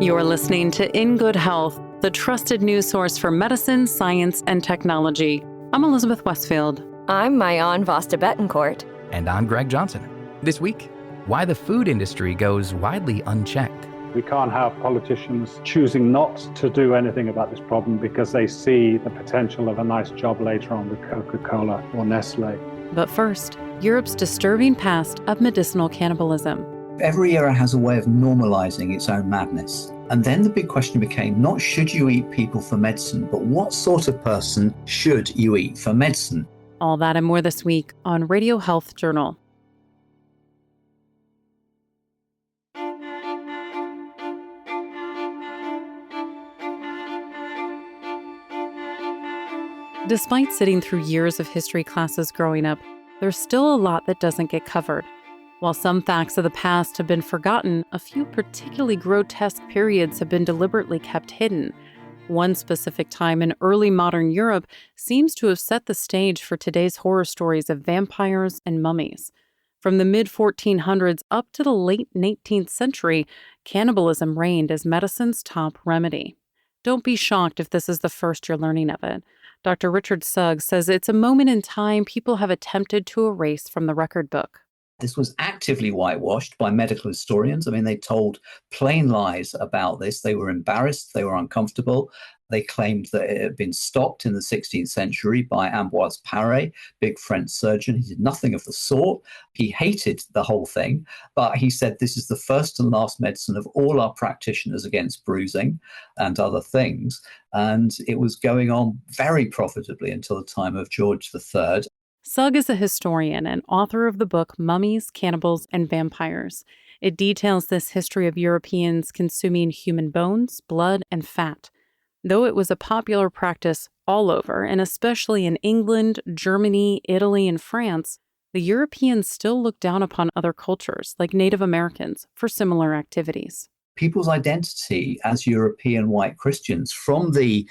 You're listening to In Good Health, the trusted news source for medicine, science, and technology. I'm Elizabeth Westfield. I'm Mayan Vasta Betancourt. And I'm Greg Johnson. This week, why the food industry goes widely unchecked. We can't have politicians choosing not to do anything about this problem because they see the potential of a nice job later on with Coca-Cola or Nestle. But first, Europe's disturbing past of medicinal cannibalism. Every era has a way of normalizing its own madness. And then the big question became not should you eat people for medicine, but what sort of person should you eat for medicine? All that and more this week on Radio Health Journal. Despite sitting through years of history classes growing up, there's still a lot that doesn't get covered. While some facts of the past have been forgotten, a few particularly grotesque periods have been deliberately kept hidden. One specific time in early modern Europe seems to have set the stage for today's horror stories of vampires and mummies. From the mid-1400s up to the late 19th century, cannibalism reigned as medicine's top remedy. Don't be shocked if this is the first you're learning of it. Dr. Richard Suggs says it's a moment in time people have attempted to erase from the record book. This was actively whitewashed by medical historians. I mean, they told plain lies about this. They were embarrassed. They were uncomfortable. They claimed that it had been stopped in the 16th century by Ambroise Paré, big French surgeon. He did nothing of the sort. He hated the whole thing, but he said this is the first and last medicine of all our practitioners against bruising and other things. And it was going on very profitably until the time of George III. Sugg is a historian and author of the book Mummies, Cannibals, and Vampires. It details this history of Europeans consuming human bones, blood, and fat. Though it was a popular practice all over, and especially in England, Germany, Italy, and France, the Europeans still looked down upon other cultures, like Native Americans, for similar activities. People's identity as European white Christians from the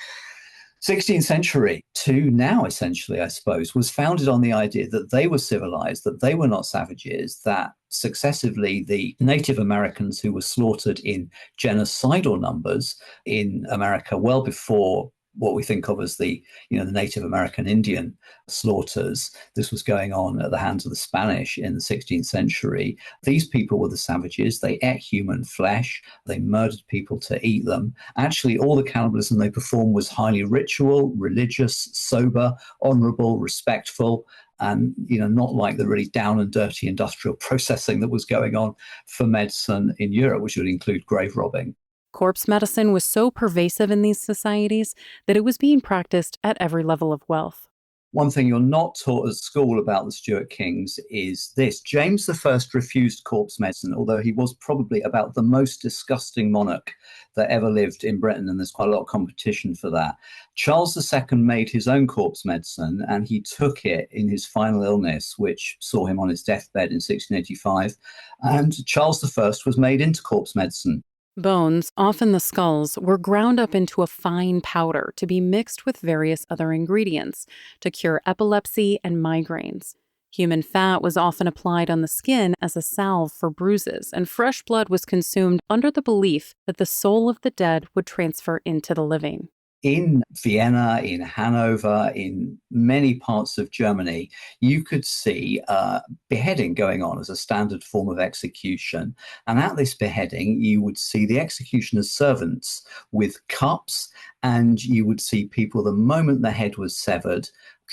16th century to now, essentially, I suppose, was founded on the idea that they were civilized, that they were not savages, that successively the Native Americans who were slaughtered in genocidal numbers in America well before what we think of as the Native American Indian slaughters. This was going on at the hands of the Spanish in the 16th century. These people were the savages. They ate human flesh. They murdered people to eat them. Actually, all the cannibalism they performed was highly ritual, religious, sober, honorable, respectful, and not like the really down and dirty industrial processing that was going on for medicine in Europe, which would include grave robbing. Corpse medicine was so pervasive in these societies that it was being practiced at every level of wealth. One thing you're not taught at school about the Stuart Kings is this. James I refused corpse medicine, although he was probably about the most disgusting monarch that ever lived in Britain, and there's quite a lot of competition for that. Charles II made his own corpse medicine, and he took it in his final illness, which saw him on his deathbed in 1685. And Charles I was made into corpse medicine. Bones, often the skulls, were ground up into a fine powder to be mixed with various other ingredients to cure epilepsy and migraines. Human fat was often applied on the skin as a salve for bruises, and fresh blood was consumed under the belief that the soul of the dead would transfer into the living. In Vienna, in Hanover, in many parts of Germany, you could see beheading going on as a standard form of execution. And at this beheading, you would see the executioner's servants with cups, and you would see people, the moment the head was severed,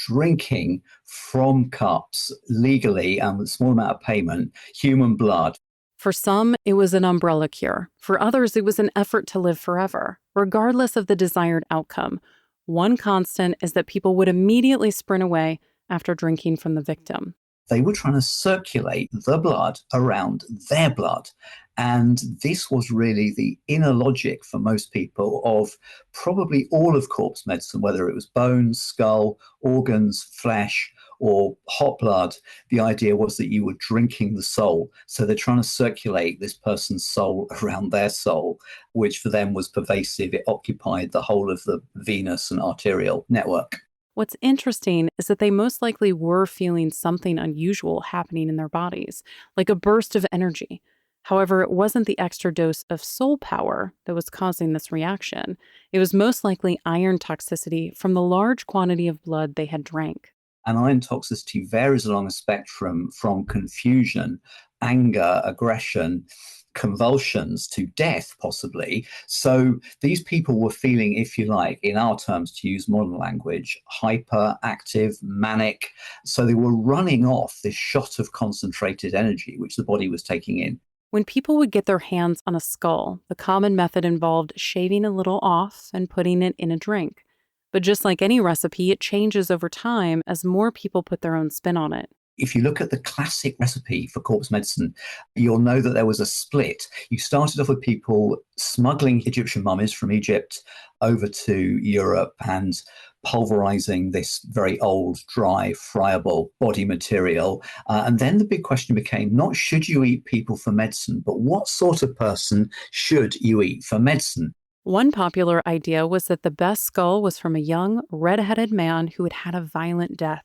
drinking from cups legally and with a small amount of payment, human blood. For some, it was an umbrella cure. For others, it was an effort to live forever, regardless of the desired outcome. One constant is that people would immediately sprint away after drinking from the victim. They were trying to circulate the blood around their blood. And this was really the inner logic for most people of probably all of corpse medicine, whether it was bones, skull, organs, flesh, or hot blood. The idea was that you were drinking the soul. So they're trying to circulate this person's soul around their soul, which for them was pervasive. It occupied the whole of the venous and arterial network. What's interesting is that they most likely were feeling something unusual happening in their bodies, like a burst of energy. However, it wasn't the extra dose of soul power that was causing this reaction. It was most likely iron toxicity from the large quantity of blood they had drank. And iron toxicity varies along a spectrum from confusion, anger, aggression, convulsions to death, possibly. So these people were feeling, if you like, in our terms, to use modern language, hyperactive, manic. So they were running off this shot of concentrated energy, which the body was taking in. When people would get their hands on a skull, the common method involved shaving a little off and putting it in a drink. But just like any recipe, it changes over time as more people put their own spin on it. If you look at the classic recipe for corpse medicine, you'll know that there was a split. You started off with people smuggling Egyptian mummies from Egypt over to Europe and pulverizing this very old, dry, friable body material. And then the big question became not should you eat people for medicine, but what sort of person should you eat for medicine? One popular idea was that the best skull was from a young, red-headed man who had had a violent death,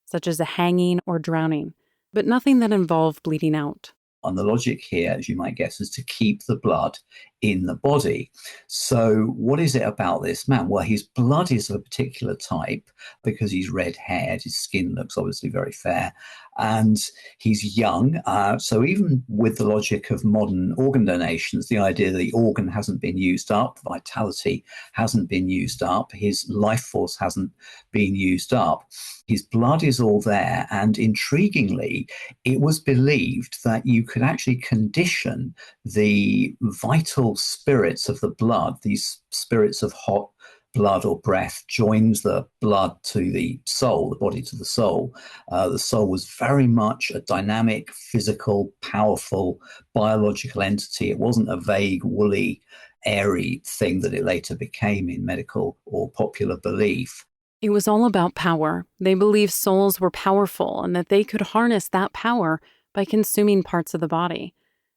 such as a hanging or drowning, but nothing that involved bleeding out. And the logic here, as you might guess, is to keep the blood in the body. So what is it about this man? Well, his blood is of a particular type because he's red-haired. His skin looks obviously very fair. And he's young. So even with the logic of modern organ donations, the idea that the organ hasn't been used up, vitality hasn't been used up, his life force hasn't been used up, his blood is all there. And intriguingly, it was believed that you could actually condition the vital spirits of the blood, these spirits of hot blood or breath joins the blood to the soul, the body to the soul. The soul was very much a dynamic, physical, powerful, biological entity. It wasn't a vague, woolly, airy thing that it later became in medical or popular belief. It was all about power. They believed souls were powerful and that they could harness that power by consuming parts of the body.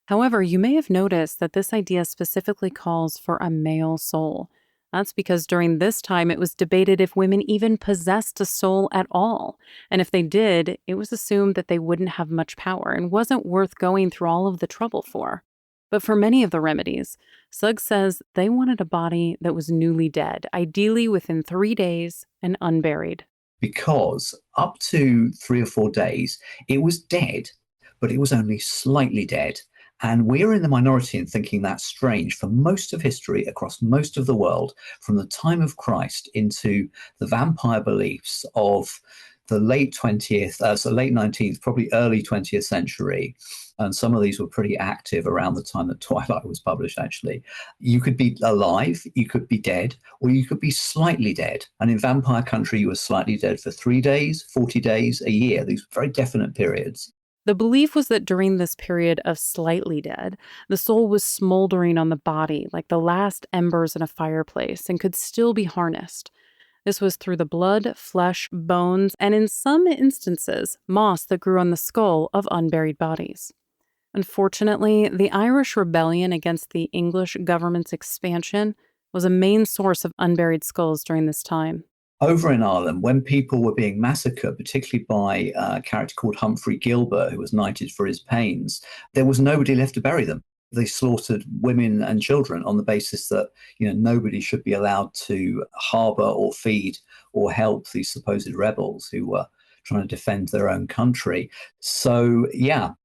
However, you may have noticed that this idea specifically calls for a male soul. That's because during this time, it was debated if women even possessed a soul at all. And if they did, it was assumed that they wouldn't have much power and wasn't worth going through all of the trouble for. But for many of the remedies, Suggs says they wanted a body that was newly dead, ideally within 3 days and unburied. Because up to 3 or 4 days, it was dead, but it was only slightly dead. And we're in the minority in thinking that's strange. For most of history, across most of the world, from the time of Christ into the vampire beliefs of the late 20th, so late 19th, probably early 20th century, and some of these were pretty active around the time that Twilight was published, actually. You could be alive, you could be dead, or you could be slightly dead. And in vampire country, you were slightly dead for 3 days, 40 days, a year, these very definite periods. The belief was that during this period of slightly dead, the soul was smoldering on the body like the last embers in a fireplace and could still be harnessed. This was through the blood, flesh, bones, and in some instances, moss that grew on the skull of unburied bodies. Unfortunately, the Irish rebellion against the English government's expansion was a main source of unburied skulls during this time. Over in Ireland, when people were being massacred, particularly by a character called Humphrey Gilbert, who was knighted for his pains, there was nobody left to bury them. They slaughtered women and children on the basis that, nobody should be allowed to harbour or feed or help these supposed rebels who were trying to defend their own country. So,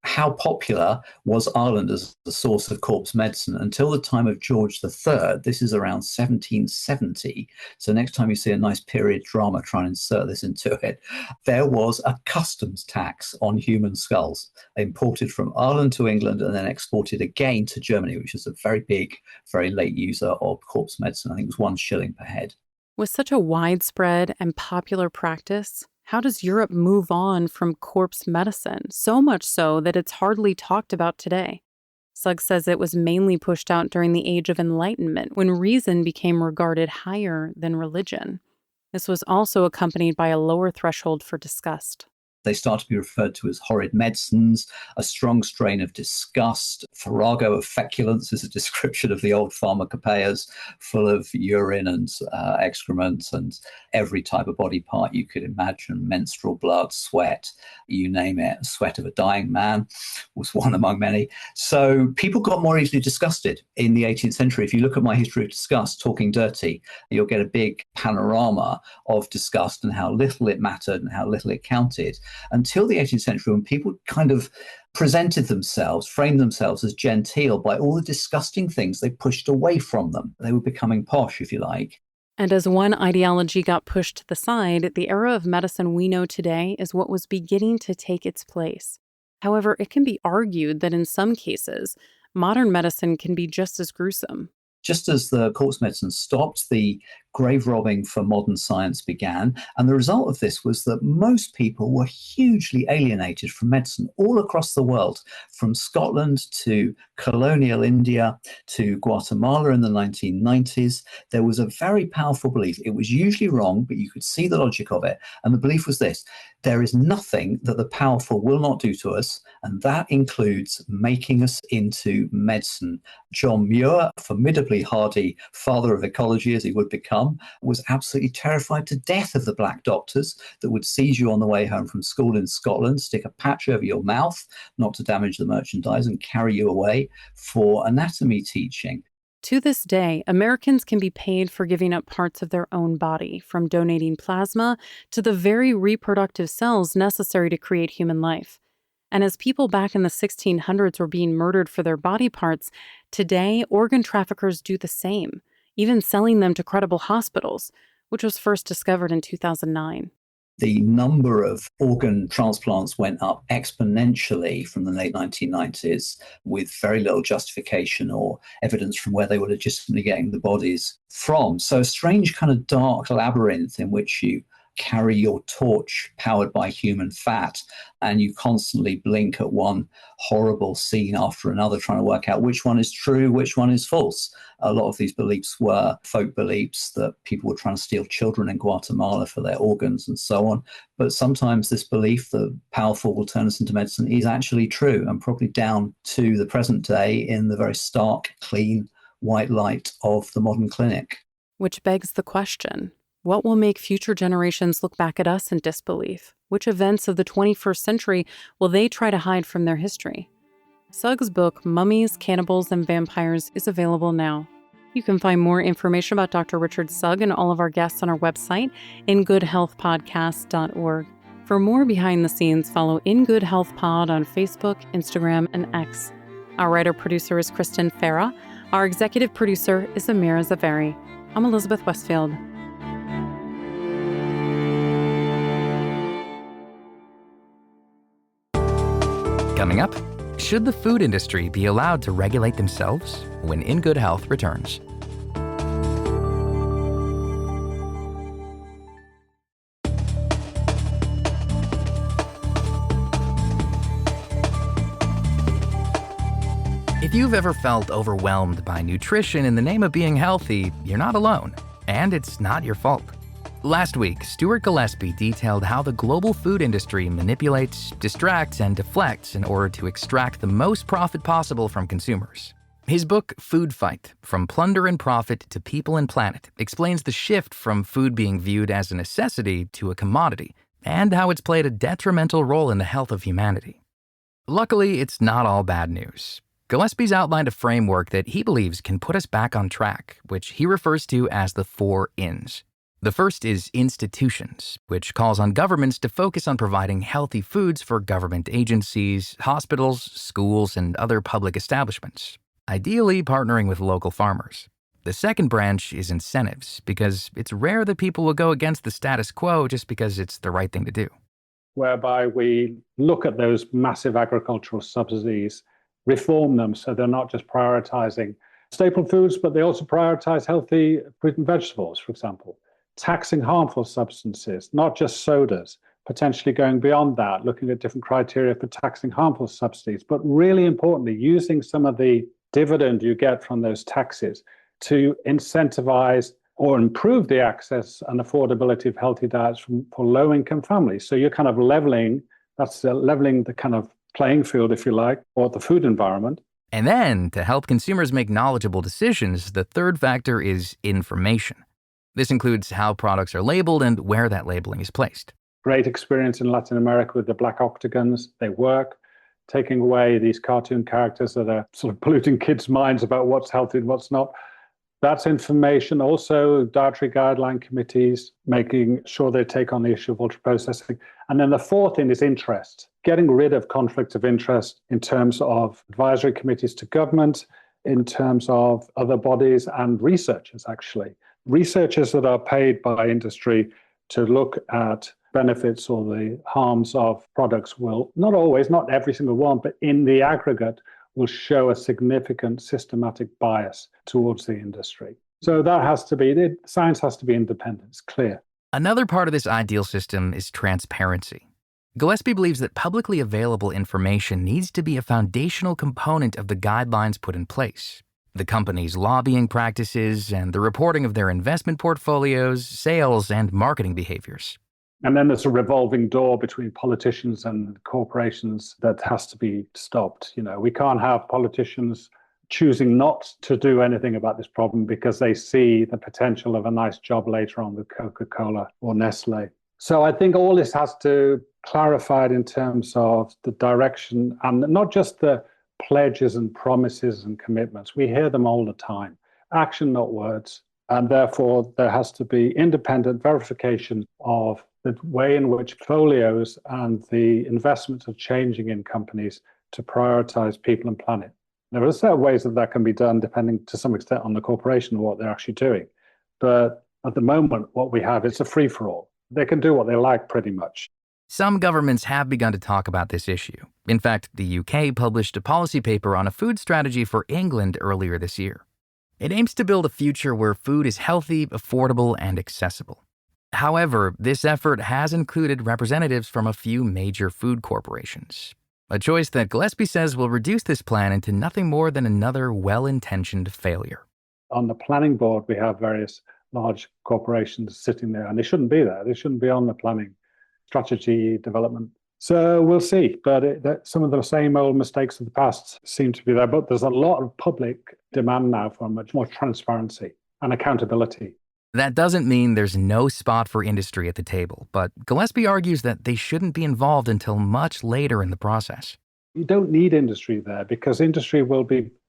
how popular was Ireland as a source of corpse medicine until the time of George III? This is around 1770. So next time you see a nice period drama, try and insert this into it. There was a customs tax on human skulls, imported from Ireland to England and then exported again to Germany, which is a very big, very late user of corpse medicine. I think it was 1 shilling per head. With such a widespread and popular practice, how does Europe move on from corpse medicine, so much so that it's hardly talked about today? Suggs says it was mainly pushed out during the Age of Enlightenment, when reason became regarded higher than religion. This was also accompanied by a lower threshold for disgust. They start to be referred to as horrid medicines. A strong strain of disgust. Farrago of feculence is a description of the old pharmacopoeias, full of urine and excrement and every type of body part you could imagine. Menstrual blood, sweat, you name it. Sweat of a dying man was one among many. So people got more easily disgusted in the 18th century. If you look at my history of disgust, Talking Dirty, you'll get a big panorama of disgust and how little it mattered and how little it counted, until the 18th century, when people kind of presented themselves, framed themselves as genteel by all the disgusting things they pushed away from them. They were becoming posh, if you like. And as one ideology got pushed to the side, the era of medicine we know today is what was beginning to take its place. However, it can be argued that in some cases, modern medicine can be just as gruesome. Just as the corpse medicine stopped, the grave robbing for modern science began. And the result of this was that most people were hugely alienated from medicine all across the world, from Scotland to colonial India to Guatemala in the 1990s. There was a very powerful belief. It was usually wrong, but you could see the logic of it. And the belief was this: there is nothing that the powerful will not do to us, and that includes making us into medicine. John Muir, formidably hardy father of ecology as he would become, was absolutely terrified to death of the black doctors that would seize you on the way home from school in Scotland, stick a patch over your mouth, not to damage the merchandise, and carry you away for anatomy teaching. To this day, Americans can be paid for giving up parts of their own body, from donating plasma to the very reproductive cells necessary to create human life. And as people back in the 1600s were being murdered for their body parts, today organ traffickers do the same, even selling them to credible hospitals, which was first discovered in 2009. The number of organ transplants went up exponentially from the late 1990s with very little justification or evidence from where they were legitimately getting the bodies from. So a strange kind of dark labyrinth in which you carry your torch powered by human fat, and you constantly blink at one horrible scene after another, trying to work out which one is true, which one is false. A lot of these beliefs were folk beliefs that people were trying to steal children in Guatemala for their organs and so on. But sometimes this belief that powerful will turn us into medicine is actually true, and probably down to the present day in the very stark, clean, white light of the modern clinic. Which begs the question: what will make future generations look back at us in disbelief? Which events of the 21st century will they try to hide from their history? Sugg's book, Mummies, Cannibals, and Vampires, is available now. You can find more information about Dr. Richard Sugg and all of our guests on our website, ingoodhealthpodcast.org. For more behind the scenes, follow In Good Health Pod on Facebook, Instagram, and X. Our writer-producer is Kristen Farah. Our executive producer is Amira Zaveri. I'm Elizabeth Westfield. Coming up, should the food industry be allowed to regulate themselves? When In Good Health returns. If you've ever felt overwhelmed by nutrition in the name of being healthy, you're not alone, and it's not your fault. Last week, Stuart Gillespie detailed how the global food industry manipulates, distracts, and deflects in order to extract the most profit possible from consumers. His book, Food Fight: From Plunder and Profit to People and Planet, explains the shift from food being viewed as a necessity to a commodity, and how it's played a detrimental role in the health of humanity. Luckily, it's not all bad news. Gillespie's outlined a framework that he believes can put us back on track, which he refers to as the 4 Ins. The first is institutions, which calls on governments to focus on providing healthy foods for government agencies, hospitals, schools, and other public establishments, ideally partnering with local farmers. The second branch is incentives, because it's rare that people will go against the status quo just because it's the right thing to do. Whereby we look at those massive agricultural subsidies, reform them so they're not just prioritizing staple foods, but they also prioritize healthy fruit and vegetables, for example. Taxing harmful substances, not just sodas, potentially going beyond that, looking at different criteria for taxing harmful substances, but really importantly, using some of the dividend you get from those taxes to incentivize or improve the access and affordability of healthy diets for low-income families. So you're kind of leveling the kind of playing field, if you like, or the food environment. And then, to help consumers make knowledgeable decisions, the third factor is information. This includes how products are labeled and where that labeling is placed. Great experience in Latin America with the black octagons. They work, taking away these cartoon characters that are sort of polluting kids' minds about what's healthy and what's not. That's information. Also, dietary guideline committees, making sure they take on the issue of ultra-processing. And then the fourth thing is interest, getting rid of conflicts of interest in terms of advisory committees to government, in terms of other bodies and researchers, actually. Researchers that are paid by industry to look at benefits or the harms of products will, not always, not every single one, but in the aggregate, will show a significant systematic bias towards the industry. So that has to be, science has to be independent, it's clear. Another part of this ideal system is transparency. Gillespie believes that publicly available information needs to be a foundational component of the guidelines put in place. The company's lobbying practices and the reporting of their investment portfolios, sales, and marketing behaviors. And then there's a revolving door between politicians and corporations that has to be stopped. We can't have politicians choosing not to do anything about this problem because they see the potential of a nice job later on with Coca-Cola or Nestle. So I think all this has to clarify it in terms of the direction and not just the pledges and promises and commitments. We hear them all the time. Action, not words. And therefore, there has to be independent verification of the way in which portfolios and the investments are changing in companies to prioritize people and planet. There are certain ways that can be done depending to some extent on the corporation or what they're actually doing. But at the moment, what we have is a free-for-all. They can do what they like pretty much. Some governments have begun to talk about this issue. In fact, the UK published a policy paper on a food strategy for England earlier this year. It aims to build a future where food is healthy, affordable, and accessible. However, this effort has included representatives from a few major food corporations, a choice that Gillespie says will reduce this plan into nothing more than another well-intentioned failure. On the planning board, we have various large corporations sitting there, and they shouldn't be there. They shouldn't be on the planning strategy development. So we'll see, but some of the same old mistakes of the past seem to be there, but there's a lot of public demand now for much more transparency and accountability. That doesn't mean there's no spot for industry at the table, but Gillespie argues that they shouldn't be involved until much later in the process. You don't need industry there because industry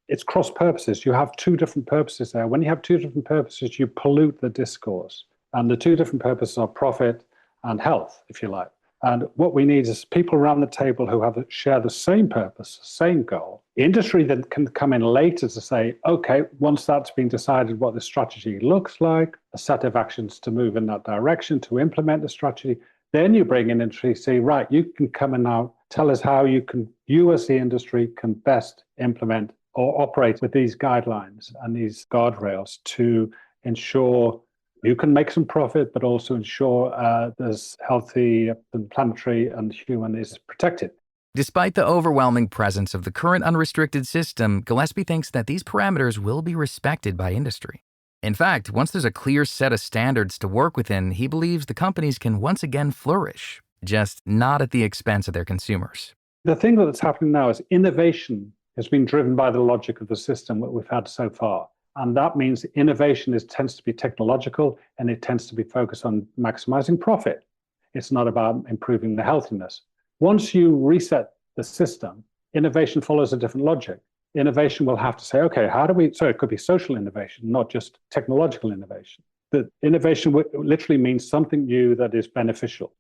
it's cross purposes. You have two different purposes there. When you have two different purposes, you pollute the discourse. And the two different purposes are profit and health, if you like. And what we need is people around the table who share the same purpose, the same goal. Industry then can come in later to say, okay, once that's been decided what the strategy looks like, a set of actions to move in that direction, to implement the strategy, then you bring in industry, say, right, you can come in now, tell us how you as the industry can best implement or operate with these guidelines and these guardrails to ensure you can make some profit, but also ensure there's healthy and planetary and human is protected. Despite the overwhelming presence of the current unrestricted system, Gillespie thinks that these parameters will be respected by industry. In fact, once there's a clear set of standards to work within, he believes the companies can once again flourish, just not at the expense of their consumers. The thing that's happening now is innovation has been driven by the logic of the system that we've had so far. And that means innovation tends to be technological and it tends to be focused on maximizing profit. It's not about improving the healthiness. Once you reset the system, innovation follows a different logic. Innovation will have to say, okay, so it could be social innovation, not just technological innovation. The innovation literally means something new that is beneficial.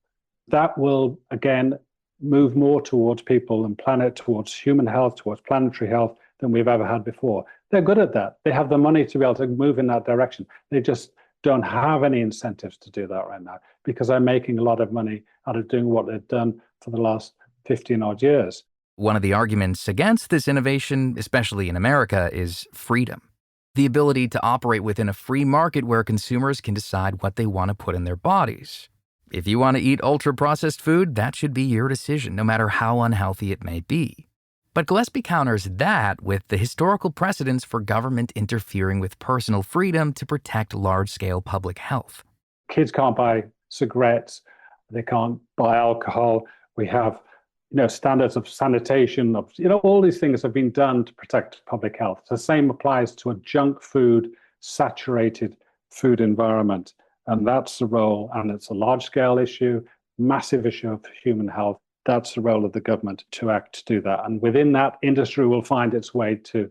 That will, again, move more towards people and planet, towards human health, towards planetary health than we've ever had before. They're good at that. They have the money to be able to move in that direction. They just don't have any incentives to do that right now because they're making a lot of money out of doing what they've done for the last 15 odd years. One of the arguments against this innovation, especially in America, is freedom. The ability to operate within a free market where consumers can decide what they want to put in their bodies. If you want to eat ultra-processed food, that should be your decision, no matter how unhealthy it may be. But Gillespie counters that with the historical precedents for government interfering with personal freedom to protect large-scale public health. Kids can't buy cigarettes, they can't buy alcohol. We have, standards of sanitation, all these things have been done to protect public health. The same applies to a junk food, saturated food environment. And that's the role, and it's a large-scale issue, massive issue of human health. That's the role of the government to act to do that. And within that, industry will find its way to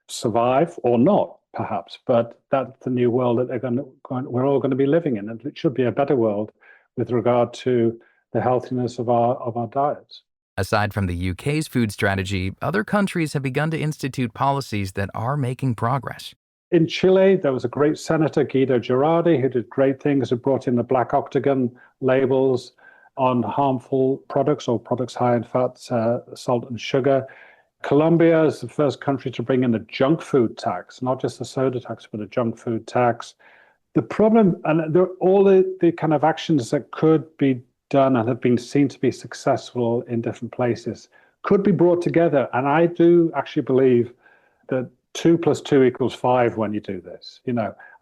survive or not, perhaps. But that's the new world that we're all going to be living in. And it should be a better world with regard to the healthiness of our diets. Aside from the UK's food strategy, other countries have begun to institute policies that are making progress. In Chile, there was a great senator, Guido Girardi, who did great things, who brought in the black octagon labels on harmful products or products high in fat, salt and sugar. Colombia is the first country to bring in a junk food tax, not just a soda tax, but a junk food tax. The problem, and all the kind of actions that could be done and have been seen to be successful in different places, could be brought together. And I do actually believe that 2 + 2 = 5 when you do this.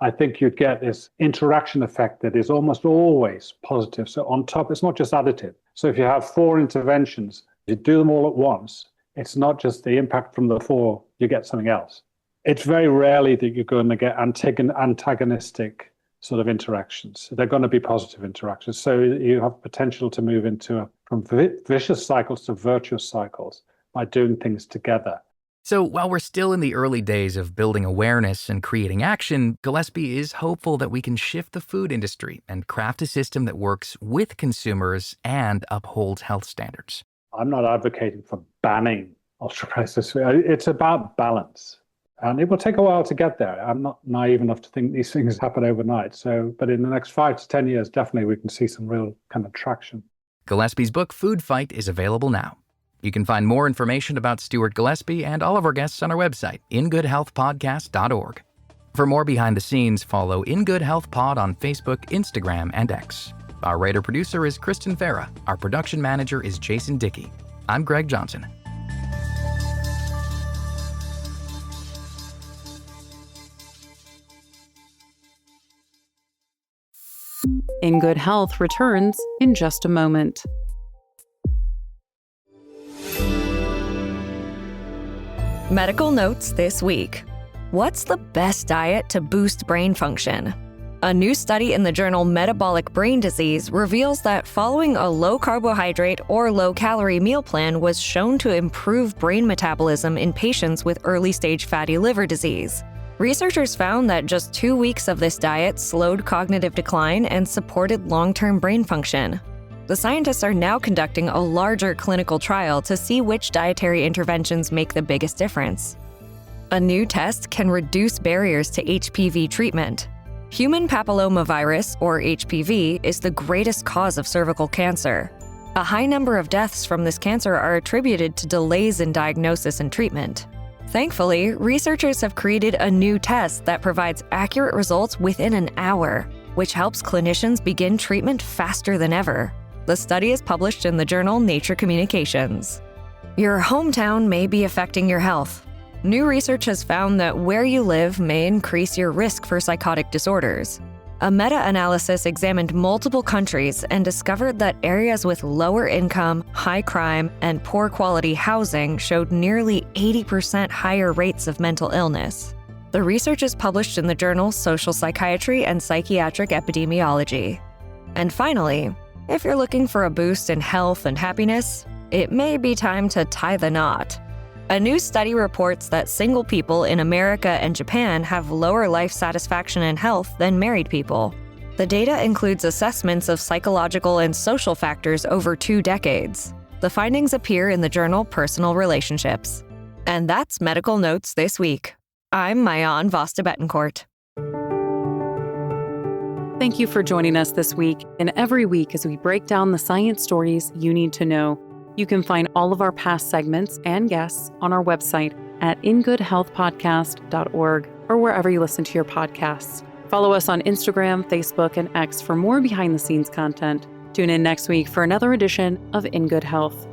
I think you'd get this interaction effect that is almost always positive. So on top, it's not just additive. So if you have 4 interventions, you do them all at once, it's not just the impact from the 4, you get something else. It's very rarely that you're going to get antagonistic sort of interactions. They're going to be positive interactions. So you have potential to move from vicious cycles to virtuous cycles by doing things together. So while we're still in the early days of building awareness and creating action, Gillespie is hopeful that we can shift the food industry and craft a system that works with consumers and upholds health standards. I'm not advocating for banning ultra-processed food. It's about balance. And it will take a while to get there. I'm not naive enough to think these things happen overnight. But in the next 5 to 10 years, definitely we can see some real kind of traction. Gillespie's book, Food Fight, is available now. You can find more information about Stuart Gillespie and all of our guests on our website, ingoodhealthpodcast.org. For more behind the scenes, follow In Good Health Pod on Facebook, Instagram, and X. Our writer-producer is Kristen Farah. Our production manager is Jason Dickey. I'm Greg Johnson. In Good Health returns in just a moment. Medical notes this week. What's the best diet to boost brain function? A new study in the journal Metabolic Brain Disease reveals that following a low-carbohydrate or low-calorie meal plan was shown to improve brain metabolism in patients with early-stage fatty liver disease. Researchers found that just 2 weeks of this diet slowed cognitive decline and supported long-term brain function. The scientists are now conducting a larger clinical trial to see which dietary interventions make the biggest difference. A new test can reduce barriers to HPV treatment. Human papillomavirus, or HPV, is the greatest cause of cervical cancer. A high number of deaths from this cancer are attributed to delays in diagnosis and treatment. Thankfully, researchers have created a new test that provides accurate results within an hour, which helps clinicians begin treatment faster than ever. The study is published in the journal Nature Communications. Your hometown may be affecting your health. New research has found that where you live may increase your risk for psychotic disorders. A meta-analysis examined multiple countries and discovered that areas with lower income, high crime, and poor quality housing showed nearly 80% higher rates of mental illness. The research is published in the journal Social Psychiatry and Psychiatric Epidemiology. And finally, if you're looking for a boost in health and happiness, it may be time to tie the knot. A new study reports that single people in America and Japan have lower life satisfaction and health than married people. The data includes assessments of psychological and social factors over 2 decades. The findings appear in the journal Personal Relationships. And that's Medical Notes this week. I'm Mayan Vasta Betancourt. Thank you for joining us this week and every week as we break down the science stories you need to know. You can find all of our past segments and guests on our website at ingoodhealthpodcast.org or wherever you listen to your podcasts. Follow us on Instagram, Facebook, and X for more behind-the-scenes content. Tune in next week for another edition of In Good Health.